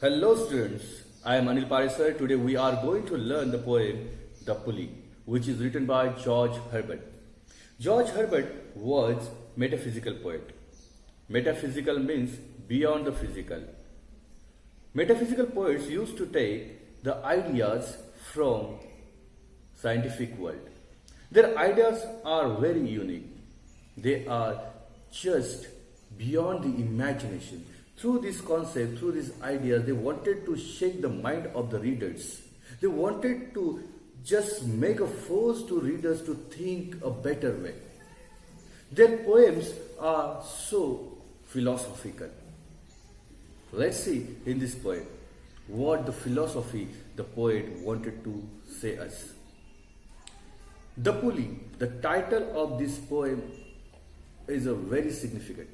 Hello students, I am Anil Parisar. Today we are going to learn the poem The Pulley, which is written by George Herbert. George Herbert was metaphysical poet. Metaphysical means beyond the physical. Metaphysical poets used to take the ideas from scientific world. Their ideas are very unique. They are just beyond the imagination. Through this concept, through these ideas, they wanted to shake the mind of the readers. They wanted to just make a force to readers to think a better way. Their poems are so philosophical. Let's see in this poem what the philosophy the poet wanted to say us. The Pulley, the title of this poem is a very significant,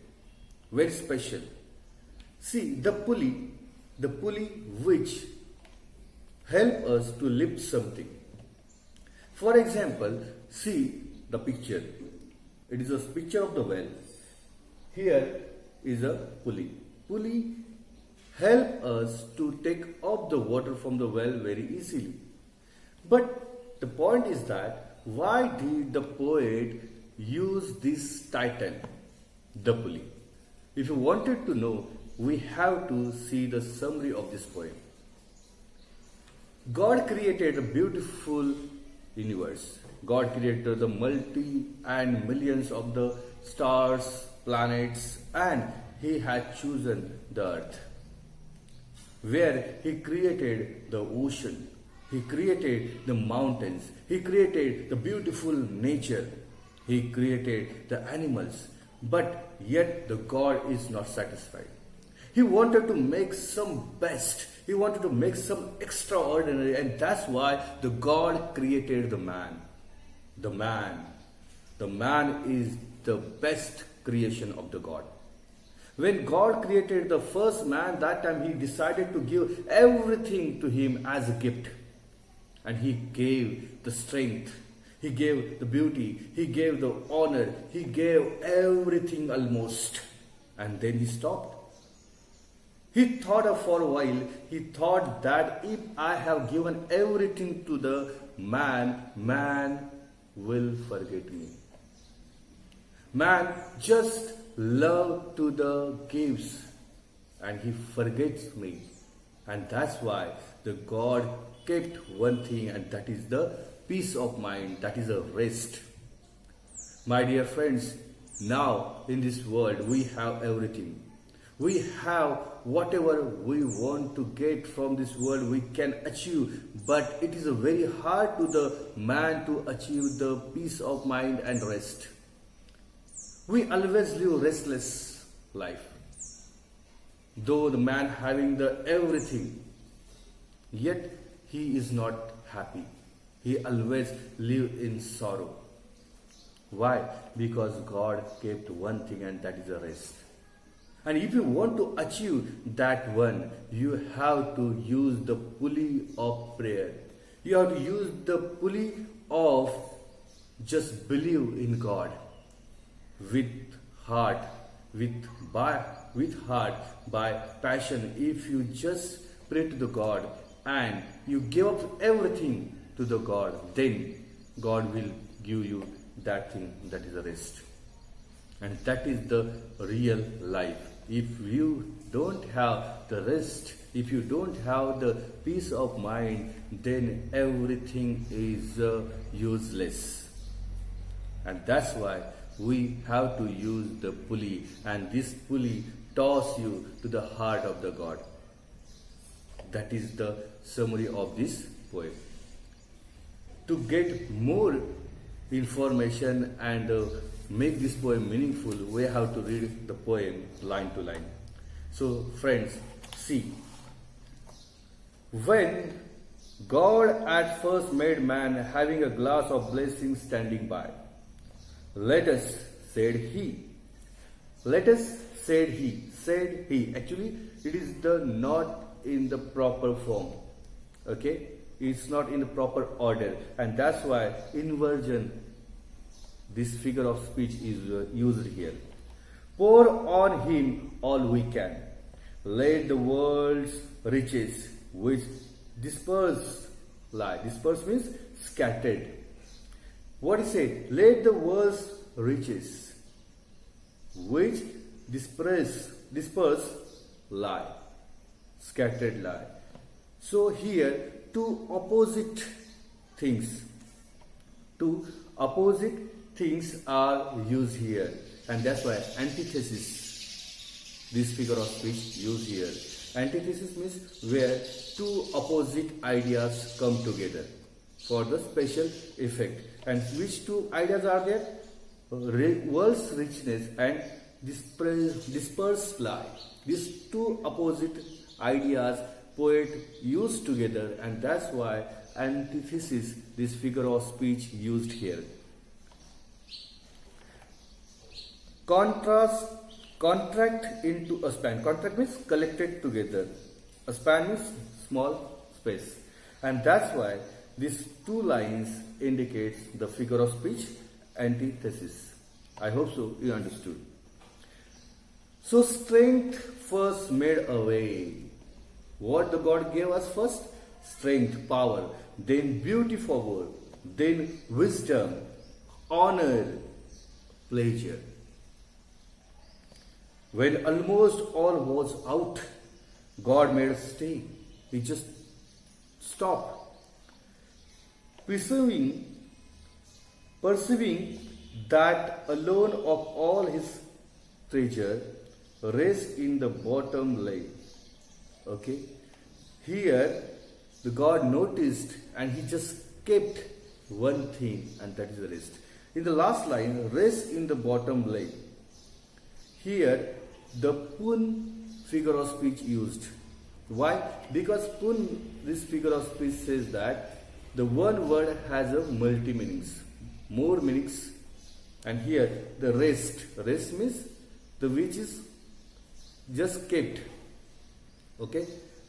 very special. See, the pulley which help us to lift something. For example, see the picture. It is a picture of the well. Here is a pulley. Pulley help us to take up the water from the well very easily. But the point is that why did the poet use this title, The Pulley? If you wanted to know, we have to see the summary of this poem. God created a beautiful universe. God created the multi and millions of the stars, planets, and He had chosen the earth, where He created the ocean, He created the mountains, He created the beautiful nature, He created the animals. But yet the God is not satisfied. He wanted to make some best. He wanted to make some extraordinary, and that's why the God created the man. The man. The man is the best creation of the God. When God created the first man, that time He decided to give everything to him as a gift. And He gave the strength. He gave the beauty. He gave the honor. He gave everything almost. And then He stopped. He thought for a while, he thought that if I have given everything to the man, man will forget me. Man just love to the gives and he forgets me. And that's why the God kept one thing, and that is the peace of mind, that is a rest. My dear friends, now in this world we have everything. We have whatever we want to get from this world, we can achieve, but it is very hard to the man to achieve the peace of mind and rest. We always live restless life. Though the man having the everything, yet he is not happy. He always live in sorrow. Why? Because God kept one thing, and that is a rest. And if you want to achieve that one, you have to use the pulley of prayer. You have to use the pulley of just believe in God with heart, with heart, by passion. If you just pray to the God and you give up everything to the God, then God will give you that thing, that is a rest. And that is the real life. If you don't have the rest, if you don't have the peace of mind, then everything is useless. And that's why we have to use the pulley, and this pulley toss you to the heart of the God. That is the summary of this poem. To get more information and make this poem meaningful, we have to read the poem line to line. So friends, see. When God at first made man, having a glass of blessing standing by, let us, said He. Let us, said He. Said He. Actually, it is the not in the proper form. Okay? It's not in the proper order. And that's why inversion, this figure of speech is used here. Pour on Him all we can. let the world's riches which disperse lie. Disperse means scattered. What is it? Let the world's riches which disperse lie. Scattered lie. So here two opposite things are used here, and that's why antithesis, this figure of speech used here. Antithesis means where two opposite ideas come together for the special effect. And which two ideas are there? World's richness and dispersed lie. These two opposite ideas poet used together, and that's why antithesis, this figure of speech used here. Contract into a span. Contract means collected together. A span means small space. And that's why these two lines indicates the figure of speech antithesis. I hope so you understood. So strength first made a way. What the God gave us first? Strength, power, then beauty for world, then wisdom, honor, pleasure. When almost all was out, God made us stay. He just stopped. Perceiving that alone of all his treasure rests in the bottom lay. Okay? Here, the God noticed and he just kept one thing, and that is the rest. In the last line, rest in the bottom lay. Here, the pun figure of speech used. Why? Because pun, this figure of speech says that the one word has a multi meanings, more meanings. And here, the rest means the which is just kept. Okay?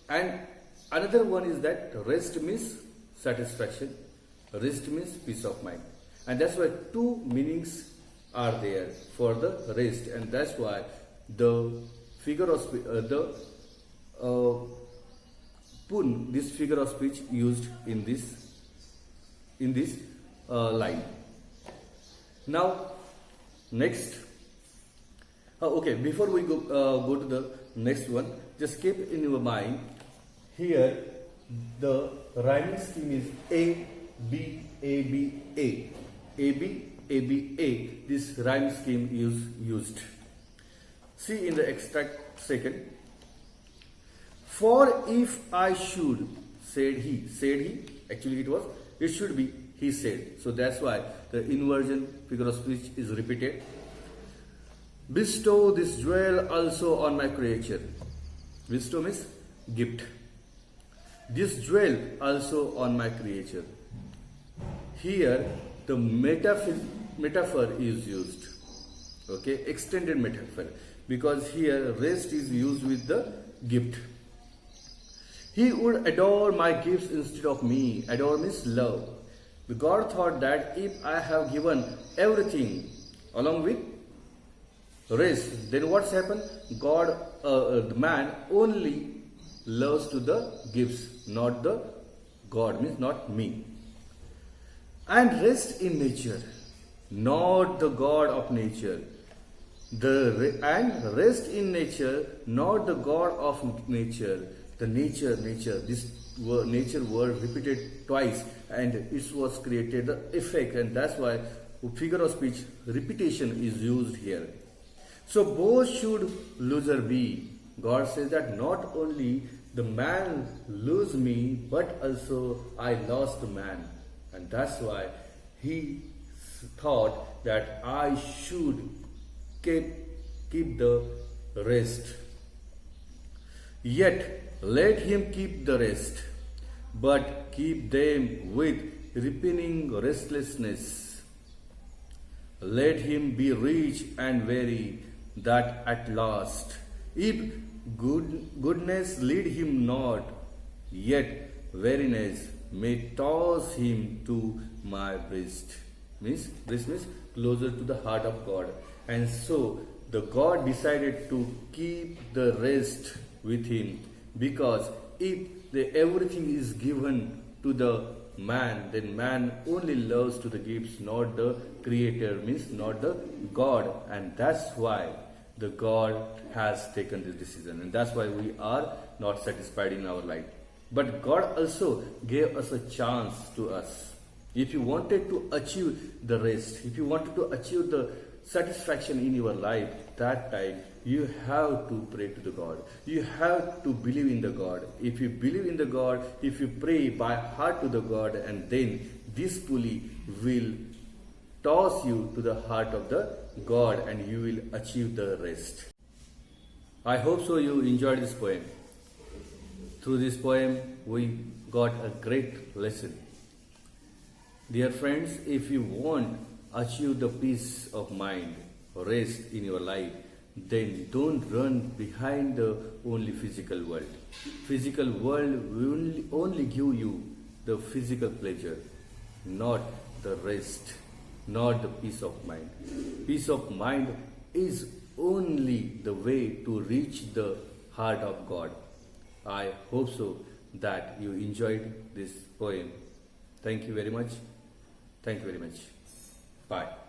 And another one is that rest means satisfaction, rest means peace of mind. And that's why two meanings are there for the rest, and that's why the figure of pun, this figure of speech used in this line. Now, next. Okay, before we go to the next one, just keep in your mind here the rhyming scheme is A B A B A. A B A B A. This rhyme scheme is used. See in the extract second. For if I should, said he, actually it should be, he said. So that's why the inversion figure of speech is repeated. Bestow this jewel also on my creature. Bestow means gift. This jewel also on my creature. Here the metaphor is used. Okay, extended metaphor. Because here rest is used with the gift. He would adore my gifts instead of me. Adore means love. God thought that if I have given everything along with rest, then what's happened? God, the man only loves to the gifts, not the God, means not me. And rest in nature, not the God of nature. And rest in nature, not the God of nature. The nature, this nature word repeated twice, and it was created the effect, and that's why figure of speech repetition is used here. So both should loser be. God says that not only the man lose me, but also I lost the man, and that's why he thought that I should keep the rest. Yet let him keep the rest, but keep them with repining restlessness. Let him be rich and weary, that at last, if goodness lead him not, yet weariness may toss him to my breast. This means closer to the heart of God. And so the God decided to keep the rest with him, because if everything is given to the man, then man only loves to the gifts, not the creator, means not the God. And that's why the God has taken this decision, and that's why we are not satisfied in our life. But God also gave us a chance to us. If you wanted to achieve the rest, if you wanted to achieve the satisfaction in your life, that time you have to pray to the God. You have to believe in the God. If you believe in the God, if you pray by heart to the God, and then this pulley will toss you to the heart of the God, and you will achieve the rest. I hope so you enjoyed this poem. Through this poem, we got a great lesson. Dear friends, if you want to achieve the peace of mind, rest in your life, then don't run behind the only physical world. Physical world will only give you the physical pleasure, not the rest, not the peace of mind. Peace of mind is only the way to reach the heart of God. I hope so that you enjoyed this poem. Thank you very much. Thank you very much. Bye.